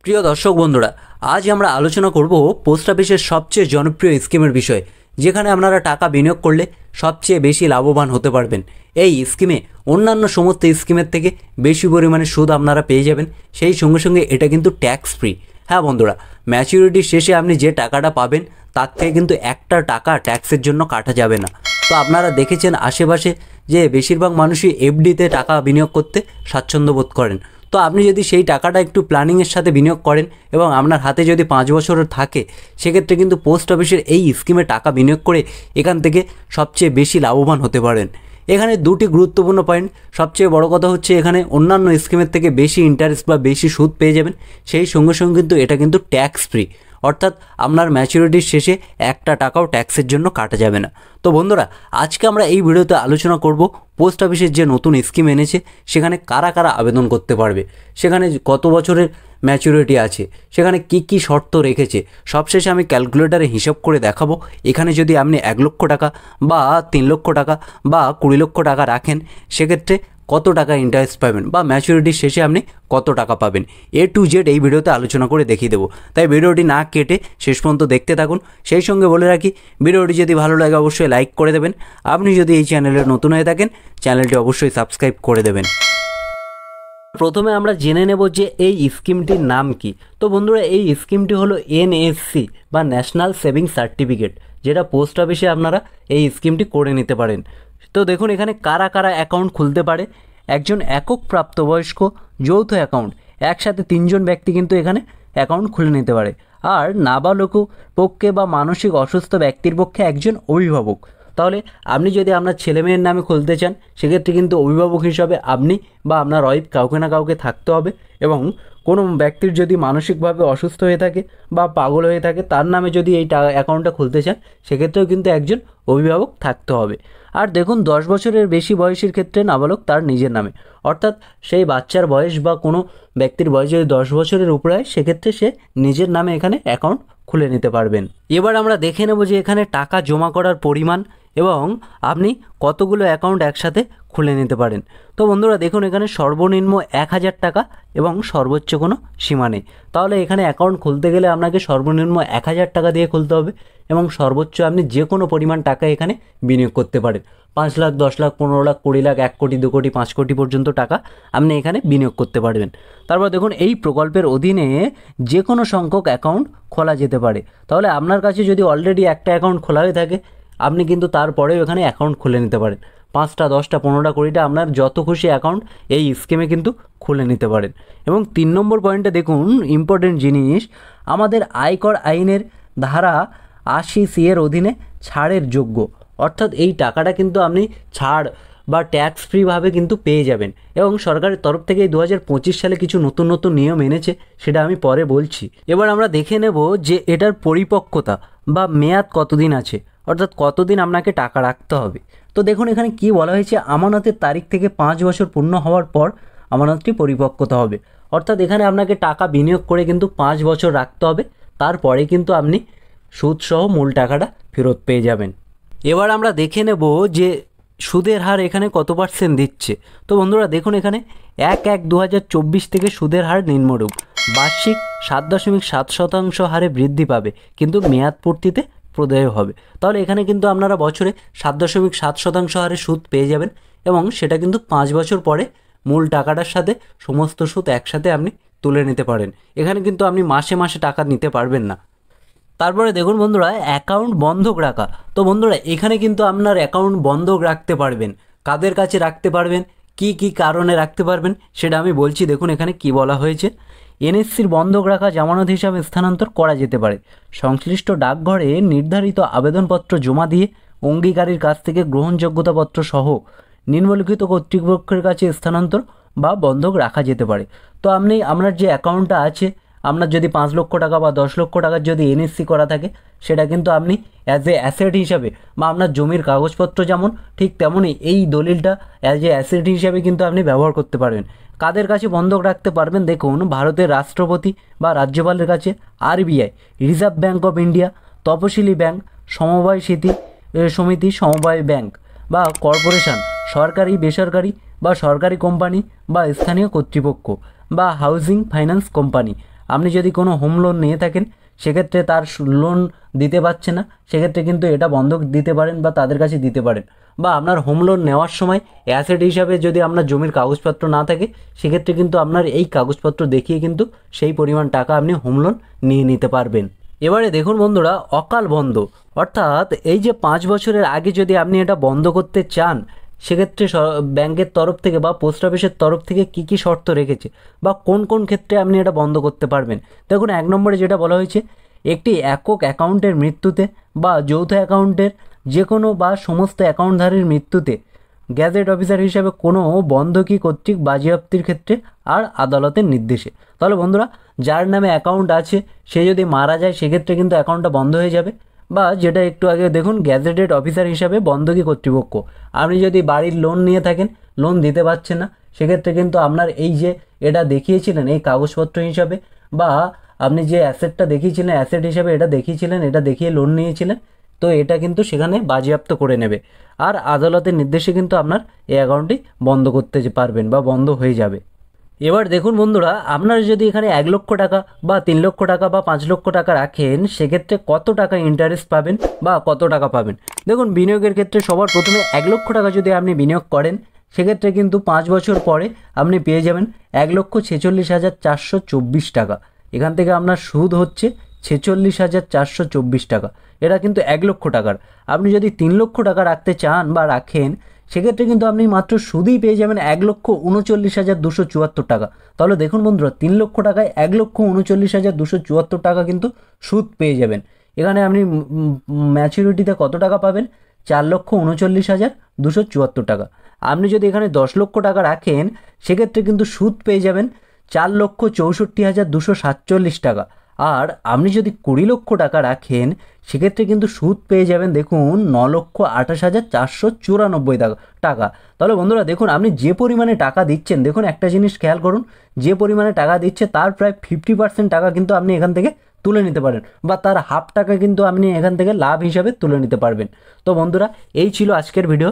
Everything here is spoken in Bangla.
প্রিয় দর্শক বন্ধুরা, আজ আমরা আলোচনা করব পোস্ট অফিসের সবচেয়ে জনপ্রিয় স্কিমের বিষয়ে, যেখানে আপনারা টাকা বিনিয়োগ করলে সবচেয়ে বেশি লাভবান হতে পারবেন। এই স্কিমে অন্যান্য সমস্ত স্কিমের থেকে বেশি পরিমাণে সুদ আপনারা পেয়ে যাবেন, সেই সঙ্গে সঙ্গে এটা কিন্তু ট্যাক্স ফ্রি। হ্যাঁ বন্ধুরা, ম্যাচুরিটির শেষে আপনি যে টাকাটা পাবেন তার থেকে কিন্তু একটা টাকা ট্যাক্সের জন্য কাটা যাবে না। তো আপনারা দেখেছেন আশেপাশে যে বেশিরভাগ মানুষই এফডিতে টাকা বিনিয়োগ করতে স্বাচ্ছন্দ্য বোধ করেন। তো আপনি যদি সেই টাকাটা একটু প্ল্যানিংয়ের সাথে বিনিয়োগ করেন এবং আপনার হাতে যদি 5 বছরের থাকে, সেক্ষেত্রে কিন্তু পোস্ট অফিসের এই স্কিমে টাকা বিনিয়োগ করে এখান থেকে সবচেয়ে বেশি লাভবান হতে পারেন। এখানে দুটি গুরুত্বপূর্ণ পয়েন্ট। সবচেয়ে বড় কথা হচ্ছে এখানে অন্যান্য স্কিমের থেকে বেশি ইন্টারেস্ট বা বেশি সুদ পেয়ে যাবেন, সেই সঙ্গে সঙ্গে কিন্তু এটা কিন্তু ট্যাক্স ফ্রি, অর্থাৎ আপনার ম্যাচুরিটির শেষে একটা টাকাও ট্যাক্সের জন্য কাটা যাবে না। তো বন্ধুরা, আজকে আমরা এই ভিডিওতে আলোচনা করব পোস্ট অফিসের যে নতুন স্কিম এনেছে সেখানে কারা কারা আবেদন করতে পারবে, সেখানে কত বছরের ম্যাচুরিটি আছে, সেখানে কি কি শর্ত রেখেছে। সবশেষে আমি ক্যালকুলেটারে হিসাব করে দেখাবো এখানে যদি আপনি 1 লক্ষ টাকা বা 3 লক্ষ টাকা বা 20 লক্ষ টাকা রাখেন, সেক্ষেত্রে কত টাকা ইন্টারেস্ট পাবেন বা ম্যাচুরিটির শেষে আপনি কত টাকা পাবেন। A to Z এই ভিডিওতে আলোচনা করে দেখিয়ে দেবো, তাই ভিডিওটি না কেটে শেষ পর্যন্ত দেখতে থাকুন। সেই সঙ্গে বলে রাখি, ভিডিওটি যদি ভালো লাগে অবশ্যই লাইক করে দেবেন। আপনি যদি এই চ্যানেলে নতুন হয়ে থাকেন, চ্যানেলটি অবশ্যই সাবস্ক্রাইব করে দেবেন। প্রথমে আমরা জেনে নেব যে এই স্কিমটির নাম কি। তো বন্ধুরা, এই স্কিমটি হলো NSC বা ন্যাশনাল সেভিংস সার্টিফিকেট, যেটা পোস্ট অফিসে আপনারা এই স্কিমটি করে নিতে পারেন। তো দেখুন এখানে কারা কারা অ্যাকাউন্ট খুলতে পারে। একজন একক প্রাপ্তবয়স্ক, যৌথ অ্যাকাউন্ট, একসাথে 3 জন ব্যক্তি কিন্তু এখানে অ্যাকাউন্ট খুলে নিতে পারে। আর নাবালক পক্ষে বা মানসিক অসুস্থ ব্যক্তির পক্ষে একজন অভিভাবক। তাহলে আপনি যদি আপনার ছেলেমেয়ের নামে খুলতে চান, সেক্ষেত্রে কিন্তু অভিভাবক হিসাবে আপনি বা আপনার ওয়াইফ কাউকে না কাউকে থাকতে হবে, এবং কোনো ব্যক্তির যদি মানসিকভাবে অসুস্থ হয়ে থাকে বা পাগল হয়ে থাকে, তার নামে যদি এই অ্যাকাউন্টটা খুলতে চান, সেক্ষেত্রেও কিন্তু একজন অভিভাবক থাকতে হবে। আর দেখুন 10 বছরের বেশি বয়সের ক্ষেত্রে নাবালক তার নিজের নামে, অর্থাৎ সেই বাচ্চার বয়স বা কোনো ব্যক্তির বয়স যদি 10 বছরের উপরে হয়, সেক্ষেত্রে সে নিজের নামে এখানে অ্যাকাউন্ট খুলে নিতে পারবেন। এবার আমরা দেখে নেব যে এখানে টাকা জমা করার পরিমাণ এবং আপনি কতগুলো অ্যাকাউন্ট একসাথে খুলে নিতে পারেন। তো বন্ধুরা দেখুন, এখানে সর্বনিম্ন 1000 টাকা এবং সর্বোচ্চ কোনো সীমা নেই। তাহলে এখানে অ্যাকাউন্ট খুলতে গেলে আপনাকে সর্বনিম্ন 1000 টাকা দিয়ে খুলতে হবে এবং সর্বোচ্চ আপনি যে কোনো পরিমাণ টাকা এখানে বিনিয়োগ করতে পারেন। 5 লাখ, 10 লাখ, 15 লাখ, 20 লাখ, 1 কোটি, 2 কোটি, 5 কোটি পর্যন্ত টাকা আপনি এখানে বিনিয়োগ করতে পারবেন। তারপর দেখুন, এই প্রকল্পের অধীনে যে কোনো সংখ্যক অ্যাকাউন্ট খোলা যেতে পারে। তাহলে আপনার কাছে যদি অলরেডি একটা অ্যাকাউন্ট খোলা হয়ে থাকে, আপনি কিন্তু তারপরেও এখানে অ্যাকাউন্ট খুলে নিতে পারেন। 5টা, 10টা, 15টা, 20টা আপনার যত খুশি অ্যাকাউন্ট এই স্কিমে কিন্তু খুলে নিতে পারেন। এবং 3 নম্বর পয়েন্টে দেখুন, ইম্পর্টেন্ট জিনিস, আমাদের আয়কর আইনের ধারা 80C এর অধীনে ছাড়ের যোগ্য, অর্থাৎ এই টাকাটা কিন্তু আপনি ছাড় বা ট্যাক্স ফ্রিভাবে কিন্তু পেয়ে যাবেন। এবং সরকারের তরফ থেকে 2025 সালে কিছু নতুন নতুন নিয়ম এনেছে, সেটা আমি পরে বলছি। এবার আমরা দেখে নেব যে এটার পরিপক্কতা বা মেয়াদ কতদিন আছে, অর্থাৎ কতদিন আপনাকে টাকা রাখতে হবে। তো দেখুন এখানে কি বলা হয়েছে, আমানতের তারিখ থেকে 5 বছর পূর্ণ হওয়ার পর আমানতটি পরিপক্কতা হবে। অর্থাৎ এখানে আপনাকে টাকা বিনিয়োগ করে কিন্তু 5 বছর রাখতে হবে, তারপরে কিন্তু আপনি সুদসহ মূল টাকাটা ফেরত পেয়ে যাবেন। এবার আমরা দেখে নেব যে সুদের হার এখানে কত % দিচ্ছে। তো বন্ধুরা দেখুন, এখানে 1/1/2024 থেকে সুদের হার নিম্নরূপ: বার্ষিক 7.7% হারে বৃদ্ধি পাবে, কিন্তু মেয়াদ পূর্তিতে প্রদেয় হবে। তাহলে এখানে কিন্তু আপনারা বছরে 7.7% হারে সুদ পেয়ে যাবেন, এবং সেটা কিন্তু 5 বছর পরে মূল টাকাটার সাথে সমস্ত সুদ একসাথে আপনি তুলে নিতে পারেন। এখানে কিন্তু আপনি মাসে মাসে টাকা নিতে পারবেন না। তারপরে দেখুন বন্ধুরা, অ্যাকাউন্ট বন্ধক রাখা। তো বন্ধুরা এখানে কিন্তু আপনার অ্যাকাউন্ট বন্ধক রাখতে পারবেন। কাদের কাছে রাখতে পারবেন, কি কি কারণে রাখতে পারবেন, সেটা আমি বলছি। দেখুন এখানে কি বলা হয়েছে, NSCর বন্ধক রাখা জামানত হিসাবে স্থানান্তর করা যেতে পারে। সংশ্লিষ্ট ডাকঘরে নির্ধারিত আবেদনপত্র জমা দিয়ে অঙ্গীকারীর কাছ থেকে গ্রহণযোগ্যতাপত্র সহ নিম্নলিখিত কর্তৃপক্ষের কাছে স্থানান্তর বা বন্ধক রাখা যেতে পারে। তো আপনি আপনার যে অ্যাকাউন্টটা আছে, আপনার যদি 5 লক্ষ টাকা বা 10 লক্ষ টাকার যদি NSC করা থাকে, সেটা কিন্তু আপনি অ্যাজ এ অ্যাসেট হিসাবে বা আপনার জমির কাগজপত্র যেমন, ঠিক তেমনই এই দলিলটা অ্যাজ এ অ্যাসেট হিসাবে কিন্তু আপনি ব্যবহার করতে পারবেন। কাদের কাছে বন্ধক রাখতে পারবেন, দেখুন ভারতের রাষ্ট্রপতি বা রাজ্যপালের কাছে, RBI, reserve bank of India, Taposili bank, সমবায় সমিতি, সমবায় ব্যাংক বা কর্পোরেশন, সরকারি, বেসরকারি বা সরকারি কোম্পানি বা স্থানীয় কর্তৃপক্ষ বা হাউজিং ফাইন্যান্স কোম্পানি। আপনি যদি কোনো হোম লোন নিয়ে থাকেন, সেক্ষেত্রে তার লোন দিতে পারছে না, সেক্ষেত্রে কিন্তু এটা বন্ধক দিতে পারেন বা তাদের কাছে দিতে পারেন। বা আপনার হোম লোন নেওয়ার সময় অ্যাসেট হিসাবে যদি আপনার জমির কাগজপত্র না থাকে, সেক্ষেত্রে কিন্তু আপনার এই কাগজপত্র দেখিয়ে কিন্তু সেই পরিমাণ টাকা আপনি হোম লোন নিয়ে নিতে পারবেন। এবারে দেখুন বন্ধুরা, অকাল বন্ধ, অর্থাৎ এই যে 5 বছরের আগে যদি আপনি এটা বন্ধ করতে চান, সেক্ষেত্রে ব্যাংকের তরফ থেকে বা পোস্ট অফিসের তরফ থেকে কী কী শর্ত রেখেছে বা কোন কোন ক্ষেত্রে আপনি এটা বন্ধ করতে পারবেন। দেখুন, 1 নম্বরে যেটা বলা হয়েছে, একটি একক অ্যাকাউন্টের মৃত্যুতে বা যৌথ অ্যাকাউন্টের যে কোনো বা সমস্ত অ্যাকাউন্টধারীর মৃত্যুতে গ্যাজেট অফিসার হিসাবে কোনো বন্ধকি কর্তৃক বাজেয়াপ্তির ক্ষেত্রে আর আদালতের নির্দেশে। তাহলে বন্ধুরা, যার নামে অ্যাকাউন্ট আছে সে যদি মারা যায়, সেক্ষেত্রে কিন্তু অ্যাকাউন্টটা বন্ধ হয়ে যাবে। বা যেটা একটু আগে দেখুন, গ্যাজেটেড অফিসার হিসাবে বন্ধকি কর্তৃপক্ষ, আপনি যদি বাড়ির লোন নিয়ে থাকেন, লোন দিতে পারছেন না, সেক্ষেত্রে কিন্তু আপনার এই যে এটা দেখিয়েছিলেন এই কাগজপত্র হিসাবে, বা আপনি যে অ্যাসেটটা দেখিয়েছিলেন অ্যাসেট হিসাবে এটা দেখিয়েছিলেন, এটা দেখিয়ে লোন নিয়েছিলেন, তো এটা কিন্তু সেখানে বাজেয়াপ্ত করে নেবে। আর আদালতের নির্দেশে কিন্তু আপনার এই অ্যাকাউন্টটি বন্ধ করতে পারবেন বা বন্ধ হয়ে যাবে। এবার দেখুন বন্ধুরা, আপনারা যদি এখানে 1 লক্ষ টাকা বা 3 লক্ষ টাকা বা 5 লক্ষ টাকা রাখেন, সেক্ষেত্রে কত টাকা ইন্টারেস্ট পাবেন বা কত টাকা পাবেন। দেখুন, বিনিয়োগের ক্ষেত্রে সবার প্রথমে 1 লক্ষ টাকা যদি আপনি বিনিয়োগ করেন, সেক্ষেত্রে কিন্তু 5 বছর পরে আপনি পেয়ে যাবেন 1,46,424 টাকা। এখান থেকে আপনার সুদ হচ্ছে 46,424 টাকা। এটা কিন্তু 1 লক্ষ টাকার। আপনি যদি 3 লক্ষ টাকা রাখতে চান বা রাখেন, সেক্ষেত্রে কিন্তু আপনি মাত্র সুদেই পেয়ে যাবেন 1,39,274 টাকা। তাহলে দেখুন বন্ধুরা, 3 লক্ষ টাকায় 1,39,274 টাকা কিন্তু সুদ পেয়ে যাবেন। এখানে আপনি ম্যাচুরিটিতে কত টাকা পাবেন? 4,39,274 টাকা। আপনি যদি এখানে 10 লক্ষ টাকা রাখেন, সেক্ষেত্রে কিন্তু সুদ পেয়ে যাবেন 4,64,247 টাকা। আর আপনি যদি 20 লক্ষ টাকা রাখেন, সেক্ষেত্রে কিন্তু সুদ পেয়ে যাবেন দেখুন 9,28,494 টাকা। তাহলে বন্ধুরা দেখুন, আপনি যে পরিমাণে টাকা দিচ্ছেন, দেখুন একটা জিনিস খেয়াল করুন, যে পরিমাণে টাকা দিচ্ছে তার প্রায় 50% টাকা কিন্তু আপনি এখান থেকে তুলে নিতে পারেন, বা তার হাফ টাকা কিন্তু আপনি এখান থেকে লাভ হিসাবে তুলে নিতে পারবেন। তো বন্ধুরা, এই ছিল আজকের ভিডিও।